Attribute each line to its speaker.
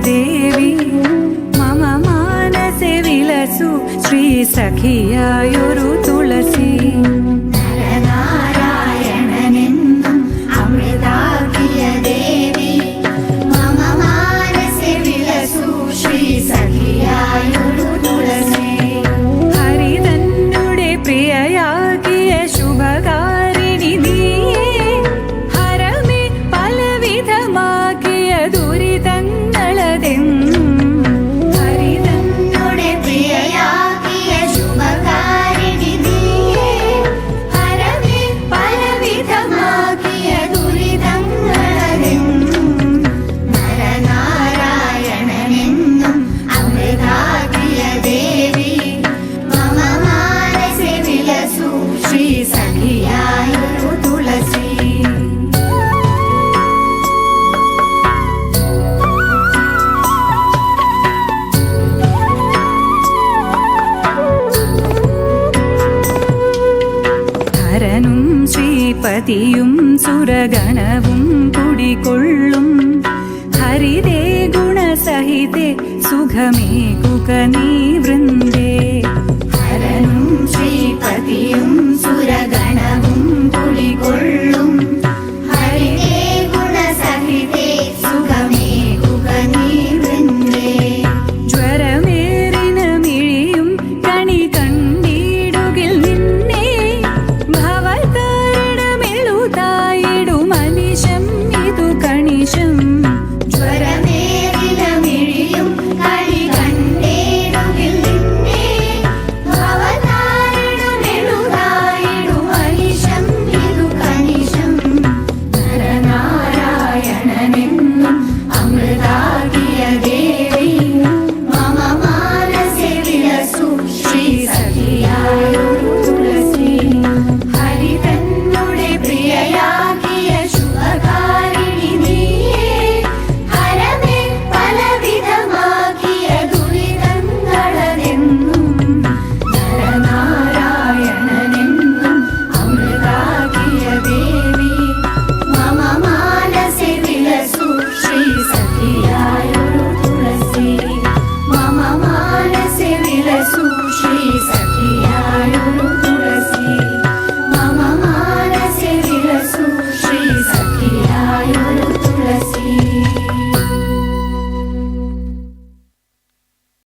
Speaker 1: ദേവി മമ മാനസെ വിലസു ശ്രീ സഖിയായൊരു തുളസി.
Speaker 2: നരനാരായണനെന്നും അമൃതാകിയ ദേവി മമ മാനസെ വിലസു ശ്രീ സഖിയായൊരു തുളസി.
Speaker 1: ഹരി തന്നുടെ പ്രിയയാകിയ ശുഭകാരിണി നീയേ ഹരമേ പലവിധമാക്കിയ ദുരിതങ്ങളതെന്നും.
Speaker 2: ഹരി തന്നുടെ പ്രിയയാകിയ ശുഭകാരിണി നീയേ ഹരമേ പലവിധമാക്കിയ ദുരിതങ്ങളതെന്നും. നരനാരായണനെന്നും അമൃതാകിയ ദേവി മമ മാനസെ വിലസു ശ്രീ സഖിയായൊരു തുളസി.
Speaker 1: ഹരനും ശ്രീപതിയും സുരഗണവും കുടികൊള്ളും ഹരിതേ ഗുണസഹിതേ സുഖമേകുക നീ വൃന്ദേ.
Speaker 2: ഹരനും ശ്രീപതിയും സുരഗണവും കുടികൊള്ളും ഹരിതേ ഗുണസഹിതേ സുഖമേകുക നീ വൃന്ദേ.
Speaker 1: ജ്വരമേറിന മിഴിയും കണി കണ്ടിടുകിൽ നിന്നെ ഭവതാരണമെഴുതായിടും അനിശം ഇതു കണിശം.
Speaker 2: ജ്വരമേറിന മിഴിയും കണി കണ്ടേടുകിൽ നിന്നെ ഭവതാരണമെഴുതായിടും അനിശം ഇതു കണിശം. നരനാരായണനെന്നും